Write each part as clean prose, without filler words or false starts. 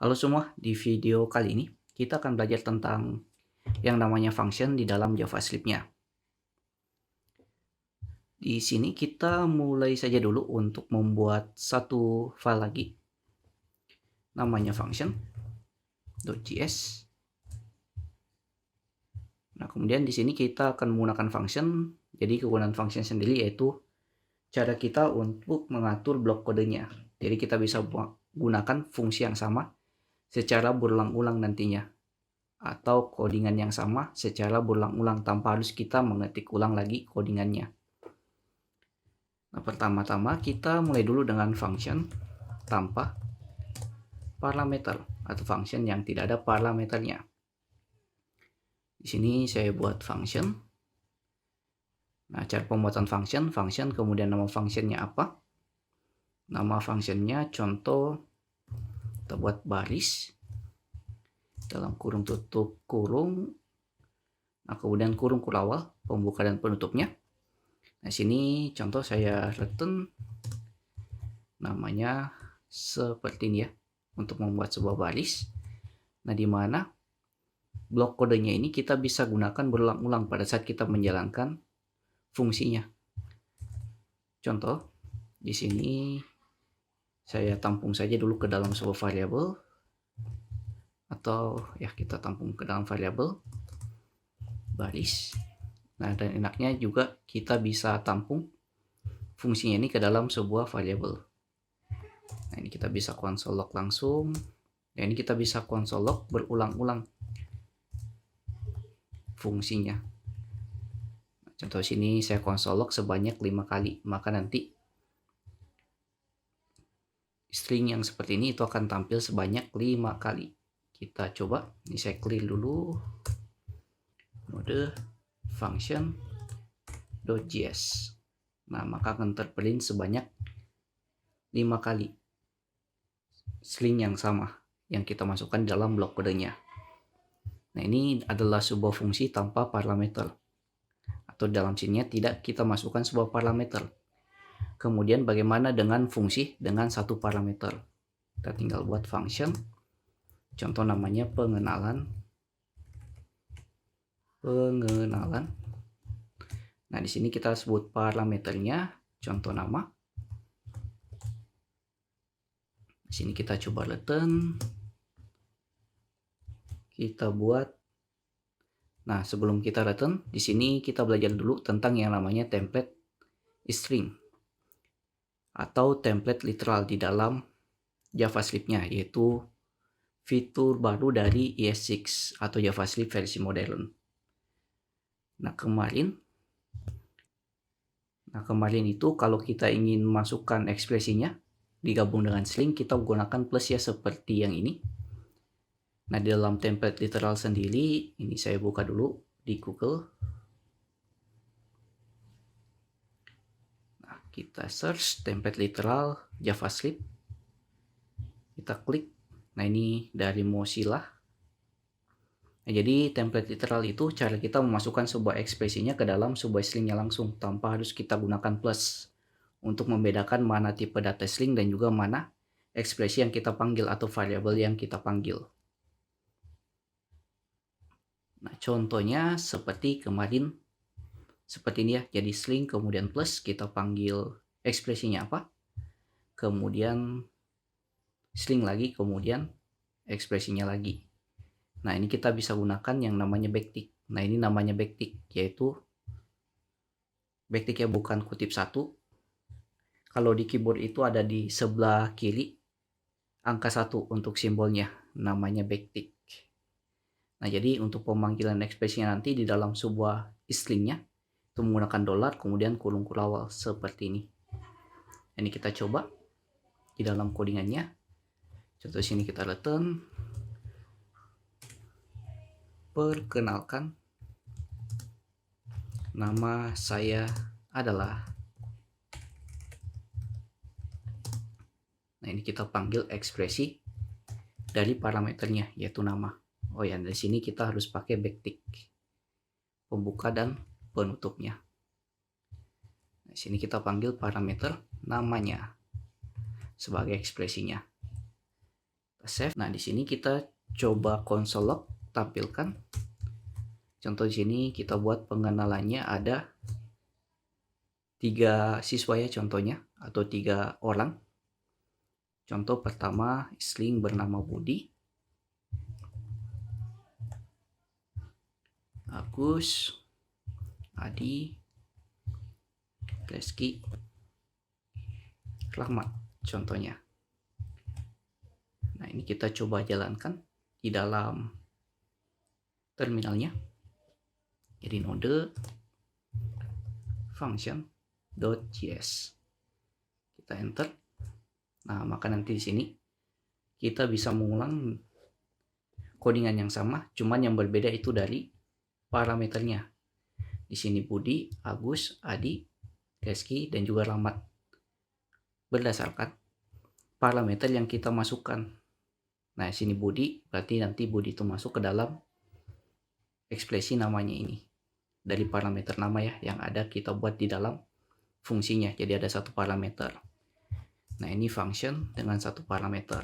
Halo semua, di video kali ini kita akan belajar tentang yang namanya function di dalam JavaScript-nya. Di sini kita mulai saja dulu untuk membuat satu file lagi, namanya function.js. Nah, kemudian di sini kita akan menggunakan function. Jadi kegunaan function sendiri yaitu cara kita untuk mengatur blok kodenya. Jadi kita bisa gunakan fungsi yang sama secara berulang-ulang nantinya, atau codingan yang sama secara berulang-ulang tanpa harus kita mengetik ulang lagi codingannya. Nah, pertama-tama kita mulai dulu dengan function tanpa parameter atau function yang tidak ada parameternya. Di sini saya buat function. Nah, cara pembuatan function kemudian nama functionnya apa? Nama functionnya contoh kita buat baris dalam kurung tutup kurung. Nah, kemudian kurung awal, pembuka dan penutupnya. Nah, sini contoh saya return namanya seperti ini ya, untuk membuat sebuah baris. Nah, di mana blok kodenya ini kita bisa gunakan berulang-ulang pada saat kita menjalankan fungsinya. Contoh, di sini saya tampung saja dulu ke dalam sebuah variabel, atau ya kita tampung ke dalam variabel baris. Nah, dan enaknya juga kita bisa tampung fungsinya ini ke dalam sebuah variabel. Nah, ini kita bisa console log langsung. Nah, ini kita bisa console log berulang-ulang fungsinya. Contoh sini saya console log sebanyak 5 kali, maka nanti string yang seperti ini itu akan tampil sebanyak 5 kali. Kita coba, ini saya clear dulu mode function.js. Nah, maka akan terprint sebanyak 5 kali string yang sama yang kita masukkan dalam blok kodenya. Nah, ini adalah sebuah fungsi tanpa parameter, atau dalam sininya tidak kita masukkan sebuah parameter. Kemudian bagaimana dengan fungsi dengan satu parameter? Kita tinggal buat function. Contoh namanya pengenalan. Nah, di sini kita sebut parameternya contoh nama. Di sini kita coba return. Kita buat. Nah, sebelum kita return, di sini kita belajar dulu tentang yang namanya template string atau template literal di dalam JavaScript-nya, yaitu fitur baru dari ES6 atau JavaScript versi modern. Nah, kemarin itu kalau kita ingin masukkan ekspresinya digabung dengan string, kita menggunakan plus ya, seperti yang ini. Nah, di dalam template literal sendiri, ini saya buka dulu di Google. Nah, kita search template literal JavaScript. Kita klik. Nah, ini dari Mozilla. Nah, jadi template literal itu cara kita memasukkan sebuah ekspresinya ke dalam sebuah stringnya langsung tanpa harus kita gunakan plus untuk membedakan mana tipe data string dan juga mana ekspresi yang kita panggil atau variabel yang kita panggil. Nah, contohnya seperti kemarin, seperti ini ya. Jadi string kemudian plus, kita panggil ekspresinya apa, kemudian string lagi, kemudian ekspresinya lagi. Nah, ini kita bisa gunakan yang namanya backtick. Nah, ini namanya backtick, yaitu backtick ya, bukan kutip satu. Kalau di keyboard itu ada di sebelah kiri angka 1 untuk simbolnya, namanya backtick. Nah, jadi untuk pemanggilan ekspresinya nanti di dalam sebuah stringnya itu menggunakan $, kemudian kurung awal seperti ini. Ini kita coba di dalam codingannya. Contoh sini kita return. Perkenalkan, nama saya adalah. Nah, ini kita panggil ekspresi dari parameternya, yaitu nama. Oh ya, di sini kita harus pakai backtick, pembuka dan penutupnya. Di sini kita panggil parameter namanya sebagai ekspresinya. Save. Nah, di sini kita coba console log tampilkan. Contoh di sini kita buat pengenalannya ada 3 siswa ya contohnya, atau 3 orang. Contoh pertama, string bernama Budi, Agus, Adi, Reski, Rahmat contohnya. Nah, ini kita coba jalankan di dalam terminalnya. Jadi node function.js. Kita enter. Nah, maka nanti di sini kita bisa mengulang codingan yang sama, cuman yang berbeda itu dari parameternya. Di sini Budi, Agus, Adi, Reski, dan juga Rahmat. Berdasarkan parameter yang kita masukkan. Nah, sini Budi, berarti nanti Budi itu masuk ke dalam ekspresi namanya ini. Dari parameter nama ya, yang ada kita buat di dalam fungsinya. Jadi ada satu parameter. Nah, ini function dengan satu parameter.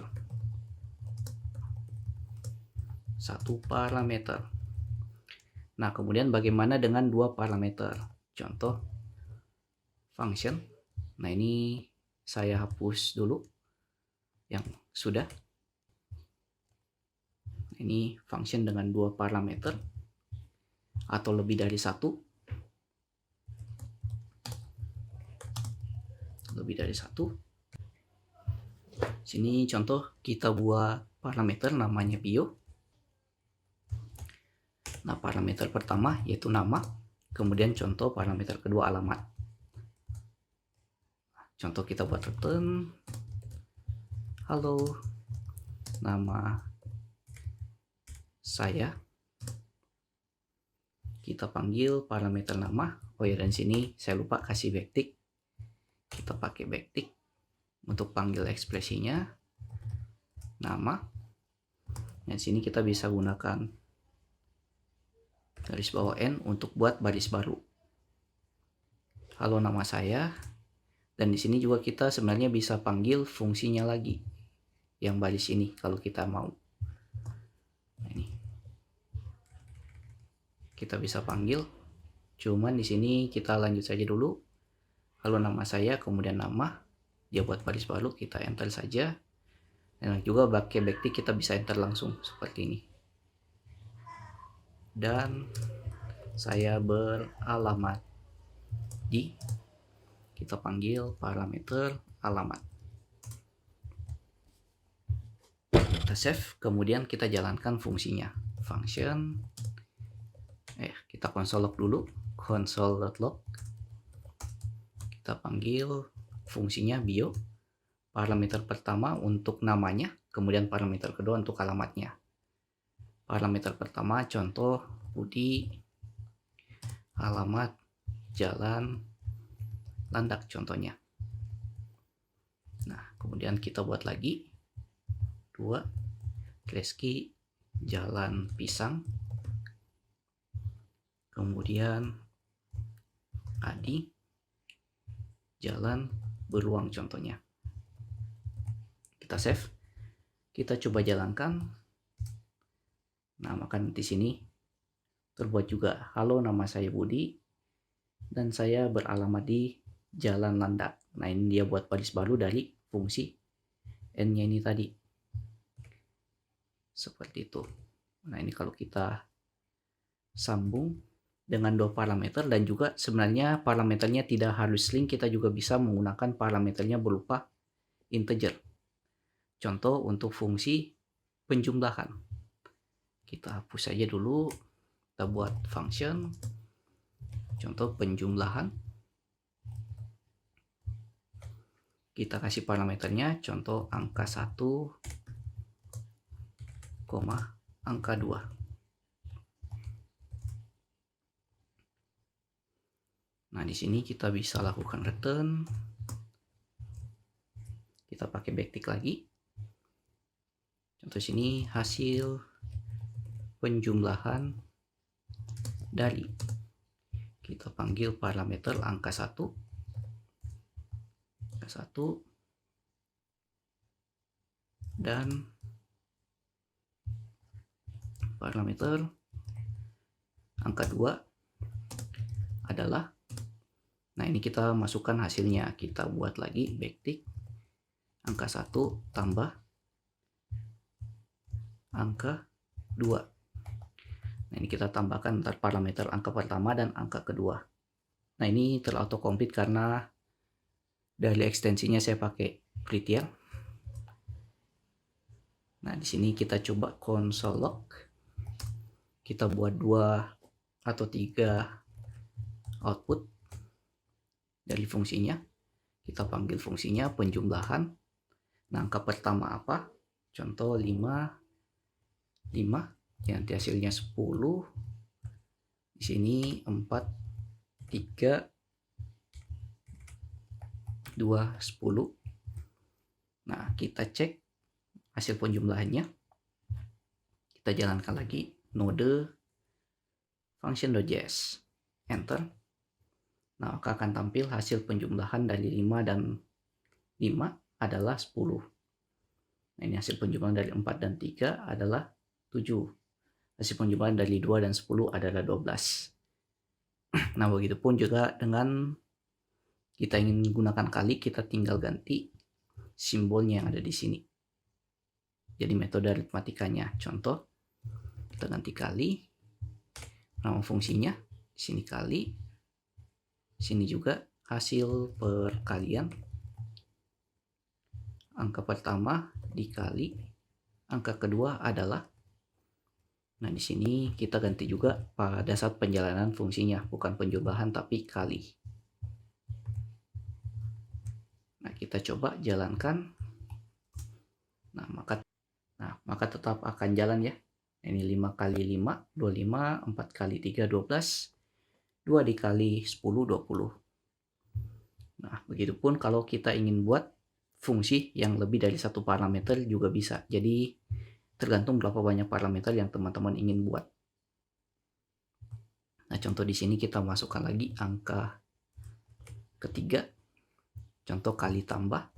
Satu parameter. Nah, kemudian bagaimana dengan 2 parameter? Contoh function. Nah, ini saya hapus dulu yang sudah. Ini function dengan 2 parameter atau lebih dari 1. Lebih dari 1. Sini contoh kita buat parameter namanya bio. Nah, parameter pertama yaitu nama, kemudian contoh parameter kedua alamat. Contoh kita buat return, halo, nama saya. Kita panggil parameter nama. Oh ya, dan sini saya lupa kasih backtick. Kita pakai backtick untuk panggil ekspresinya nama. Dan sini kita bisa gunakan garis bawah n untuk buat baris baru. Halo, nama saya. Dan di sini juga kita sebenarnya bisa panggil fungsinya lagi yang baris ini kalau kita mau. Nah, ini kita bisa panggil. Cuman di sini kita lanjut saja dulu. Halo, nama saya, kemudian nama. Dia buat baris baru, kita enter saja. Dan juga pakai backtick kita bisa enter langsung seperti ini. Dan saya beralamat di, kita panggil parameter alamat. Kita save, kemudian kita jalankan fungsinya. Function, kita console log dulu, console.log. Kita panggil fungsinya bio. Parameter pertama untuk namanya, kemudian parameter kedua untuk alamatnya. Parameter pertama contoh Budi, alamat Jalan Landak contohnya. Nah, kemudian kita buat lagi 2, Reski, Jalan Pisang, kemudian Adi, Jalan Beruang contohnya. Kita save, kita coba jalankan. Nah, maka di sini terbuat juga, halo, nama saya Budi dan saya beralamat di Jalan Landak. Nah, ini dia buat baris baru dari fungsi n-nya ini tadi. Seperti itu. Nah, ini kalau kita sambung dengan 2 parameter, dan juga sebenarnya parameternya tidak harus string, kita juga bisa menggunakan parameternya berupa integer. Contoh untuk fungsi penjumlahan. Kita hapus saja dulu. Kita buat function. Contoh penjumlahan. Kita kasih parameternya. Contoh angka 1, angka 2. Nah, di sini kita bisa lakukan return. Kita pakai backtick lagi. Contoh sini hasil penjumlahan dari, kita panggil parameter angka 1, dan parameter angka 2 adalah, nah ini kita masukkan hasilnya, kita buat lagi backtick angka 1 tambah angka 2. Nah ini kita tambahkan antar parameter angka pertama dan angka kedua. Nah ini terauto complete karena dari ekstensinya saya pakai prettier. Nah di sini kita coba console log, kita buat 2 atau 3 output dari fungsinya. Kita panggil fungsinya penjumlahan. Nah angka pertama apa? Contoh 5 yang nanti hasilnya 10. Di sini 4 3 2 10. Nah kita cek hasil penjumlahannya, kita jalankan lagi node function.js, enter. Nah maka akan tampil hasil penjumlahan dari 5 dan 5 adalah 10. Nah ini hasil penjumlahan dari 4 dan 3 adalah 7. Hasil penjumlahan dari 2 dan 10 adalah 12. Nah begitupun juga dengan kita ingin gunakan kali, kita tinggal ganti simbolnya yang ada di sini. Jadi metode aritmatikanya, contoh kita ganti kali, nama fungsinya di sini kali, sini juga hasil perkalian angka pertama dikali angka kedua adalah. Nah di sini kita ganti juga pada saat penjalanan fungsinya, bukan penjumlahan tapi kali. Nah kita coba jalankan. Nah maka tetap akan jalan ya. Ini 5 kali 5 25, 4 kali 3 12, 2 dikali 10 20. Nah begitupun kalau kita ingin buat fungsi yang lebih dari satu parameter juga bisa. Jadi tergantung berapa banyak parameter yang teman-teman ingin buat. Nah contoh di sini kita masukkan lagi angka ketiga, contoh kali tambah.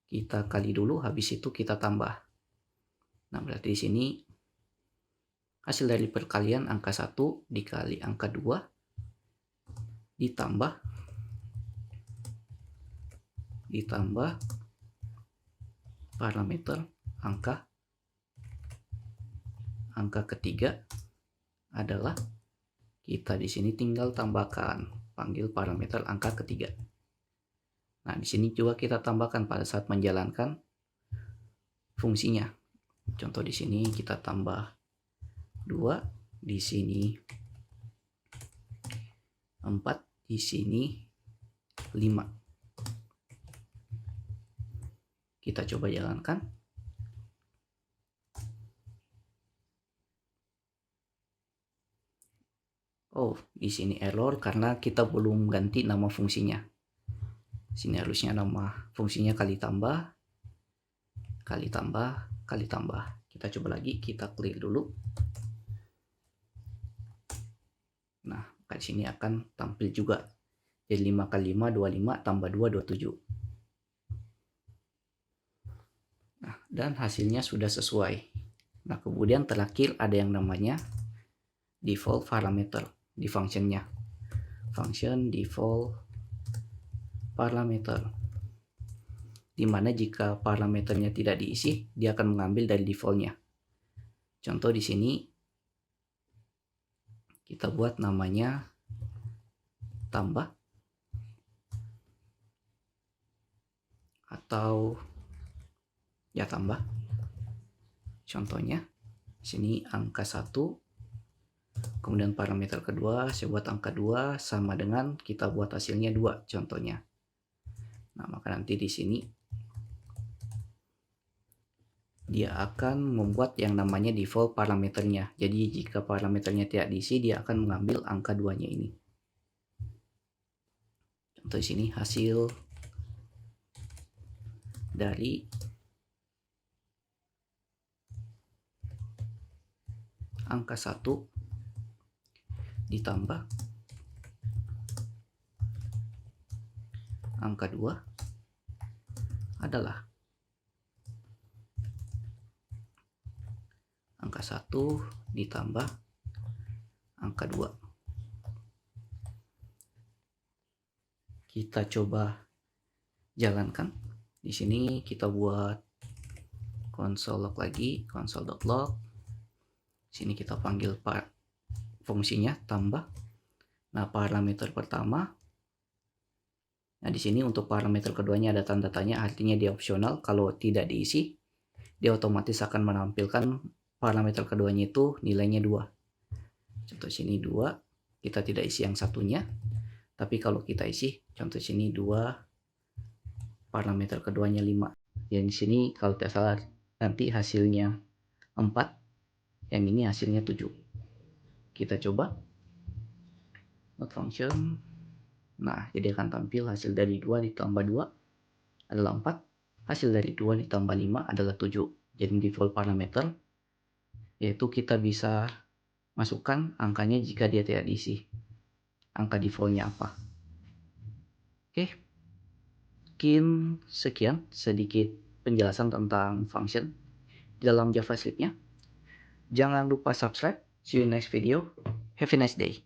Kita kali dulu, habis itu kita tambah. Nah berarti di sini hasil dari perkalian angka 1 dikali angka 2 ditambah parameter angka ketiga adalah, kita di sini tinggal tambahkan, panggil parameter angka ketiga. Nah di sini juga kita tambahkan pada saat menjalankan fungsinya. Contoh di sini kita tambah 2, di sini 4, di sini 5. Kita coba jalankan. Oh, di sini error karena kita belum ganti nama fungsinya. Sini harusnya nama fungsinya kali tambah. Kita coba lagi, kita clear dulu. Nah, di sini akan tampil juga. Jadi 5 kali 5 25 tambah 2 27. Nah, dan hasilnya sudah sesuai. Nah, kemudian terakhir ada yang namanya default parameter di functionnya. Function default parameter, dimana jika parameternya tidak diisi, dia akan mengambil dari defaultnya. Contoh di sini kita buat namanya tambah atau ya tambah. Contohnya sini angka 1, kemudian parameter kedua saya buat angka 2 sama dengan kita buat hasilnya 2 contohnya. Nah, maka nanti di sini dia akan membuat yang namanya default parameternya. Jadi jika parameternya tidak diisi, dia akan mengambil angka 2-nya ini. Contoh di sini hasil dari angka 1 ditambah angka 2 adalah angka angka 1 ditambah angka 2. Kita coba jalankan. Di sini kita buat console log lagi, console.log. Sini kita panggil fungsinya tambah. Nah, parameter pertama. Nah, di sini untuk parameter keduanya ada tanda tanya, artinya dia opsional. Kalau tidak diisi, dia otomatis akan menampilkan parameter keduanya itu nilainya 2. Contoh sini 2, kita tidak isi yang satunya. Tapi kalau kita isi, contoh sini 2, parameter keduanya 5. Yang di sini kalau tidak salah nanti hasilnya 4, yang ini hasilnya 7. Kita coba not function. Nah, jadi akan tampil hasil dari 2 ditambah 2 adalah 4, hasil dari 2 ditambah 5 adalah 7. Jadi default parameter, yaitu kita bisa masukkan angkanya jika dia tidak diisi. Angka defaultnya apa? Oke, mungkin sekian sedikit penjelasan tentang function di dalam JavaScript-nya. Jangan lupa subscribe. See you next video. Have a nice day.